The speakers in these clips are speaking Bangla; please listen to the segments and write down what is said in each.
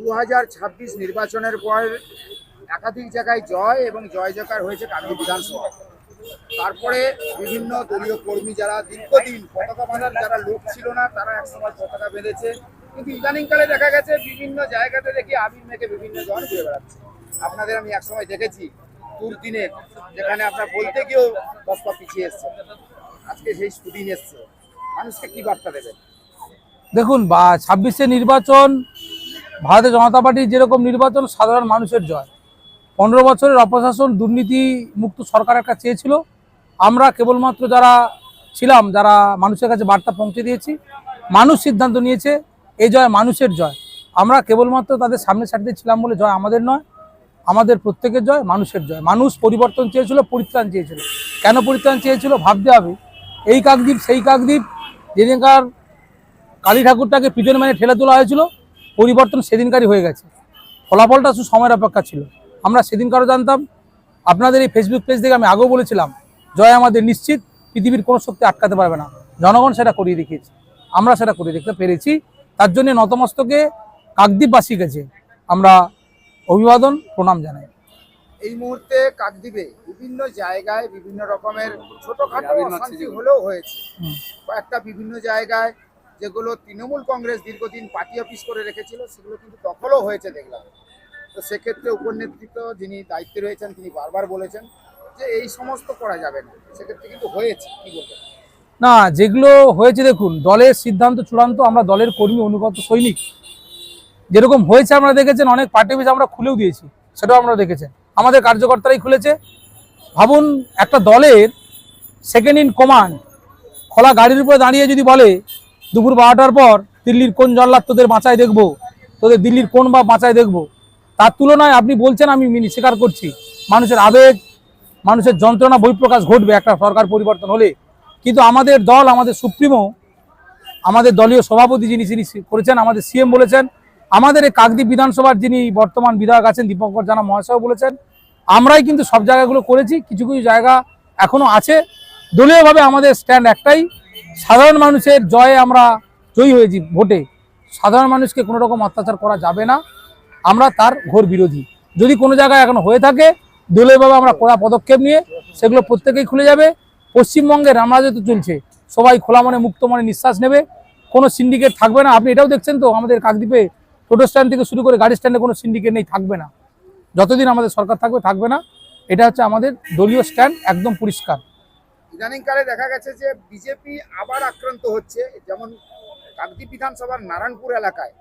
2026 নির্বাচনের পর একাধিক জায়গায় জয় এবং জয় জয়কার হয়েছে কাকদ্বীপ বিধানসভা। তারপরে বিভিন্ন দলীয় কর্মী যারা দীর্ঘদিন পতাকা বাঁধার যারা লোক ছিল না, তারা একসময় পতাকা বেঁধেছে। কিন্তু ইদানিংকালে দেখা গেছে বিভিন্ন জায়গাতে দেখি আবির মেখে বিভিন্ন জন ঘুরে বেড়াচ্ছে। আপনাদের আমি একসময় দেখেছি দুর্দিনে, যেখানে আপনার বলতে গিয়েও 10 পা পিছিয়ে এসছে। আজকে সেই সুদিন এসছে, মানুষকে কি বার্তা দেবেন? দেখুন, 26-এ নির্বাচন ভারতীয় জনতা পার্টির যেরকম নির্বাচন সাধারণ মানুষের জয়। 15 বছরের অপশাসন, দুর্নীতি মুক্ত সরকার একটা চেয়েছিল। আমরা কেবলমাত্র যারা ছিলাম, যারা মানুষের কাছে বার্তা পৌঁছে দিয়েছি, মানুষ সিদ্ধান্ত নিয়েছে। এই জয় মানুষের জয়। আমরা কেবলমাত্র তাদের সামনে সারিতে ছিলাম বলে জয় আমাদের নয়, আমাদের প্রত্যেকের জয়, মানুষের জয়। মানুষ পরিবর্তন চেয়েছিল, পরিত্রাণ চেয়েছিল। কেন পরিত্রাণ চেয়েছিল ভাবতে হবে। এই কাকদ্বীপ সেই কাকদ্বীপ যেদিনকার কালী ঠাকুরটাকে পিছনে মানে ঠেলে তোলা হয়েছিল, পরিবর্তন সেদিনকারই হয়ে গেছে। ফলাফলটা শুধু সময়ের অপেক্ষা ছিল। আমরা সেদিনকারও জানতাম। আপনাদের এই ফেসবুক পেজ থেকে আমি আগেও বলেছিলাম, জয় আমাদের নিশ্চিত, পৃথিবীর কোনো শক্তি আটকাতে পারবে না। জনগণ সেটা করিয়ে দেখিয়েছে, আমরা সেটা করে দেখতে পেরেছি। তার জন্য নতমস্তকে কাকদ্বীপবাসী কাছে আমরা অভিবাদন প্রণাম জানাই। এই মুহূর্তে কাকদ্বীপে বিভিন্ন জায়গায় বিভিন্ন রকমের ছোটখাটো অশান্তি হলেও হয়েছে। কয়েকটা বিভিন্ন জায়গায় যেগুলো তৃণমূল কংগ্রেস দীর্ঘদিন পার্টি অফিস করে রেখেছিল, সেগুলো কিন্তু দখলও হয়েছে দেখলাম। তো সেক্ষেত্রে উপনেতৃত্ব যিনি দায়িত্বে রয়েছেন তিনি বারবার বলেছেন যে এই সমস্ত করা যাবে না। সেক্ষেত্রে কিন্তু হয়েছে, কি বলবেন? না, যেগুলো হয়েছে দেখুন, দলের সিদ্ধান্ত চূড়ান্ত। আমরা দলের কর্মী, অনুগত সৈনিক। যেরকম হয়েছে আমরা দেখেছেন, অনেক পার্টি অফিস আমরা খুলেও দিয়েছি, সেটাও আমরা দেখেছেন। আমাদের কার্যকর্তারাই খুলেছে। ভাবুন, একটা দলের সেকেন্ড ইন কমান্ড খোলা গাড়ির উপরে দাঁড়িয়ে যদি বলে দুপুর 12টার পর দিল্লির কোন জল্লাদ তোদের বাঁচায় দেখবো, তোদের দিল্লির কোন বা বাঁচায় দেখবো, তার তুলনায় আপনি বলছেন, আমি স্বীকার করছি, মানুষের আবেগ, মানুষের যন্ত্রণা বহিঃপ্রকাশ ঘটবে একটা সরকার পরিবর্তন হলে। কিন্তু আমাদের দল, আমাদের সুপ্রিমো, আমাদের দলীয় সভাপতি যিনি করেছেন, আমাদের সিএম বলেছেন, আমাদের এই কাকদ্বীপ বিধানসভার যিনি বর্তমান বিধায়ক আছেন দীপঙ্কর জানা মহাশয় বলেছেন, আমরাই কিন্তু সব জায়গাগুলো করেছি। কিছু কিছু জায়গা এখনও আছে। দলীয়ভাবে আমাদের স্ট্যান্ড একটাই, সাধারণ মানুষের জয়ে আমরা জয়ী হয়েছি ভোটে। সাধারণ মানুষকে কোনো রকম অত্যাচার করা যাবে না, আমরা তার ঘোর বিরোধী। যদি কোনো জায়গায় এখন হয়ে থাকে, দলীয়ভাবে আমরা কড়া পদক্ষেপ নিয়ে সেগুলো প্রত্যেকেই খুলে যাবে। পশ্চিমবঙ্গে রামরাজত্ব চলছে, সবাই খোলা মনে মুক্ত মনে নিঃশ্বাস নেবে, কোনো সিন্ডিকেট থাকবে না। আপনি এটাও দেখছেন তো, আমাদের কাকদ্বীপে টোটো স্ট্যান্ড থেকে শুরু করে গাড়ি স্ট্যান্ডে কোনো সিন্ডিকেট নেই, থাকবে না। যতদিন আমাদের সরকার থাকবে, থাকবে না। এটা হচ্ছে আমাদের দলীয় স্ট্যান্ড, একদম পরিষ্কার। ইদানিংকালে দেখা গেছে যে বিজেপি আবার আক্রান্ত হচ্ছে। যেমন কাকদ্বীপ বিধানসভার নারায়ণপুর এলাকায়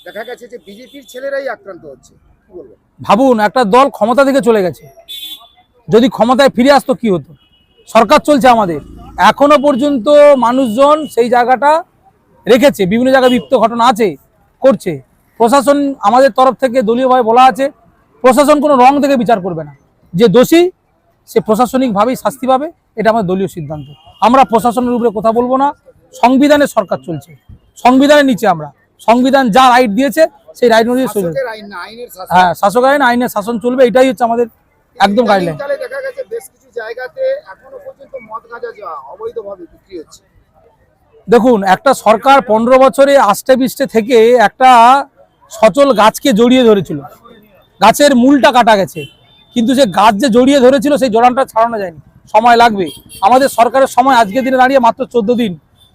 দেখা গেছে যে বিজেপির ছেলেরাই আক্রান্ত হচ্ছে, কি বলবেন? ভাবুন, একটা দল ক্ষমতা থেকে চলে গেছে, যদি ক্ষমতায় ফিরে আসতো কি হতো। সরকার চলছে আমাদের, এখনো পর্যন্ত মানুষজন সেই জায়গাটা রেখেছে। বিভিন্ন জায়গায় বিপ্ত ঘটনা আছে, করছে। প্রশাসন আমাদের তরফ থেকে দলীয়ভাবে বলা আছে, প্রশাসন কোনো রং থেকে বিচার করবে না। যে দোষী সে প্রশাসনিকভাবেই শাস্তি পাবে, এটা আমাদের দলীয় সিদ্ধান্ত। আমরা প্রশাসনের উপরে কথা বলবো না। সংবিধানের সরকার চলছে, সংবিধানের নিচে আমরা, সংবিধান যা রাইট দিয়েছে সেই রাইট অনুযায়ী চলবে। হ্যাঁ, শাসক আইন, আইনের শাসন চলবে, এটাই হচ্ছে আমাদের একদম গাইডলাইন। দেখা গেছে বেশ কিছু জায়গাতে এখনো পর্যন্ত মদ গাঁজা অবৈধভাবে বিক্রি হচ্ছে। দেখুন, একটা সরকার 15 বছরে আষ্টে পৃষ্ঠে থেকে একটা সচল গাছকে জড়িয়ে ধরেছিল, গাছের মূলটা কাটা গেছে, কিন্তু সে গাছ যে জড়িয়ে ধরেছিল সেই জড়ানটা ছাড়ানো যায়নি। সময় লাগবে। আমাদের সরকারের সময় আজকের দিনে দাঁড়িয়ে মাত্র 14 দিন।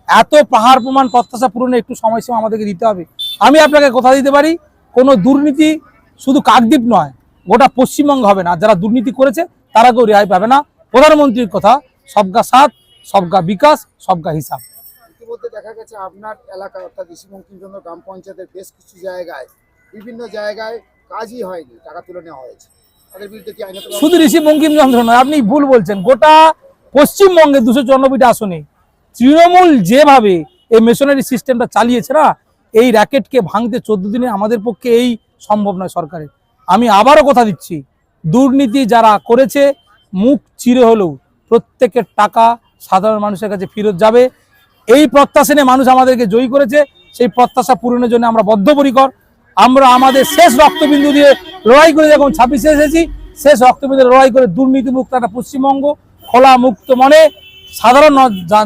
এত পাহাড় প্রমাণ প্রত্যাশা পূরণে একটু সময়সীমা আমাদেরকে দিতে হবে। আমি আপনাকে কথা দিতে পারি, কোনো দুর্নীতি শুধু কাকদ্বীপ নয়, গোটা পশ্চিমবঙ্গ হবে না। যারা দুর্নীতি করেছে তারা কেউ রেহাই পাবে না। প্রধানমন্ত্রীর কথা, সবকা সাথ, সবকা বিকাশ, সবকা হিসাব। ইতিমধ্যে দেখা গেছে আপনার এলাকা অর্থাৎ ঋষি বঙ্কিমচন্দ্র গ্রাম পঞ্চায়েতের বেশ কিছু জায়গায় বিভিন্ন জায়গায় কাজই হয়নি, টাকা তুলে নেওয়া হয়েছে। তাদের বিরুদ্ধে কি আইনত? শুধু ঋষি বঙ্কিমচন্দ্র নয়, আপনি ভুল বলছেন। গোটা পশ্চিমবঙ্গে 294টা আসনে তৃণমূল যেভাবে এই মেশনারি সিস্টেমটা চালিয়েছে না, এই র্যাকেটকে ভাঙতে 14 দিনে আমাদের পক্ষে এই সম্ভব নয় সরকারের। আমি আবারও কথা দিচ্ছি, দুর্নীতি যারা করেছে মুখ চিরে হলেও প্রত্যেকের টাকা সাধারণ মানুষের কাছে ফেরত যাবে। এই প্রত্যাশা নিয়ে মানুষ আমাদেরকে জয়ী করেছে, সেই প্রত্যাশা পূরণের জন্য আমরা বদ্ধপরিকর। আমরা আমাদের শেষ রক্তবিন্দু দিয়ে লড়াই করে যখন 26-এ এসেছি, শেষ রক্তবিন্দু লড়াই করে দুর্নীতিমুক্ত একটা পশ্চিমবঙ্গ খোলা মুক্ত মনে সাধারণ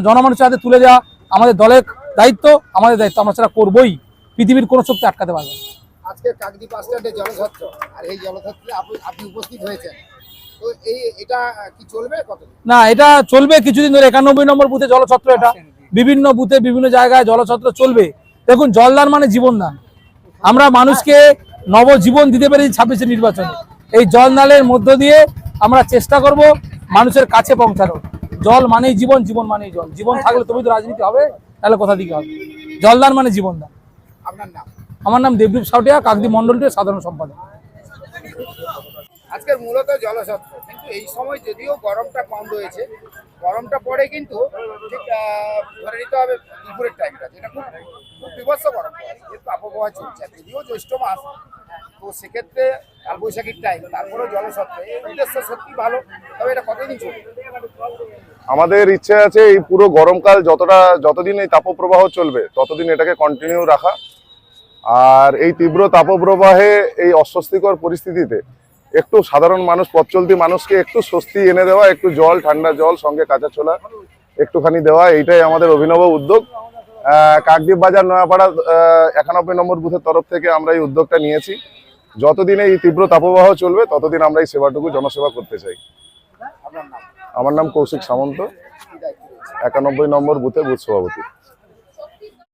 জনমানুষের হাতে তুলে দেওয়া আমাদের দলের দায়িত্ব, আমাদের দায়িত্ব। আমরা সেটা করবই, পৃথিবীর কোনো শক্তি আটকাতে পারবে না। আজকে কাকদ্বীপ বাস স্ট্যান্ডে জলছত্র, আর এই জলছত্রে আপনি উপস্থিত হয়েছেন, তো এটা কি চলবে কতদিন? না, এটা চলবে কিছুদিন ধরে। 91 নম্বর বুথে জলছত্র, এটা বিভিন্ন বুথে বিভিন্ন জায়গায় জলছত্র চলবে। দেখুন, জলদান মানে জীবনদান। আমরা মানুষকে নবজীবন দিতে পেরেছি 26 নির্বাচনে। এই জলদানের মধ্য দিয়ে আমরা চেষ্টা করব মানুষের কাছে পৌঁছানোর। জল মানেই জীবন, জীবন মানেই জল। জীবন থাকলে তবেই তো রাজনীতি হবে, তাহলে কোথা দিকে হবে? জলদান মানে জীবনদান। আপনার নাম? আমার নাম দেবদীপ সাউটিয়া, কাকদ্বীপ মন্ডলটির সাধারণ সম্পাদক। আজকের মূলত জলছত্র, কিন্তু এই সময় যদিও গরমটা কম রয়েছে, গরমটা পড়ে কিন্তু ঠিক ধরে নিতে হবে দুপুরের টাইমটা, যেটা খুব খুব বিভৎস গরম পড়ে, যেহেতু আবহাওয়া চলছে, যদিও জ্যৈষ্ঠ মাস, তো সেক্ষেত্রে কালবৈশাখীর টাইম, তারপরেও জলছত্র এই উদ্দেশ্য সত্যি ভালো। তবে এটা কতদিন চলবে? আমাদের ইচ্ছে আছে এই পুরো গরমকাল যতদিন এই তাপপ্রবাহ চলবে ততদিন এটাকে কন্টিনিউ রাখা। আর এই তীব্র তাপপ্রবাহে এই অস্বস্তিকর পরিস্থিতিতে একটু সাধারণ মানুষ, পথ চলতি মানুষকে একটু স্বস্তি এনে দেওয়া, একটু জল, ঠান্ডা জল সঙ্গে কাঁচা ছোলা একটুখানি দেওয়া, এইটাই আমাদের অভিনব উদ্যোগ। কাকদ্বীপ বাজার নয়াপাড়া 91 নম্বর বুথের তরফ থেকে আমরা এই উদ্যোগটা নিয়েছি। যতদিন এই তীব্র তাপপ্রবাহ চলবে ততদিন আমরা এই সেবাটুকু জনসেবা করতে চাই। আপনার নাম? আমার নাম কৌশিক সামন্ত, 91 নম্বর বুথের বুথ সভাপতি।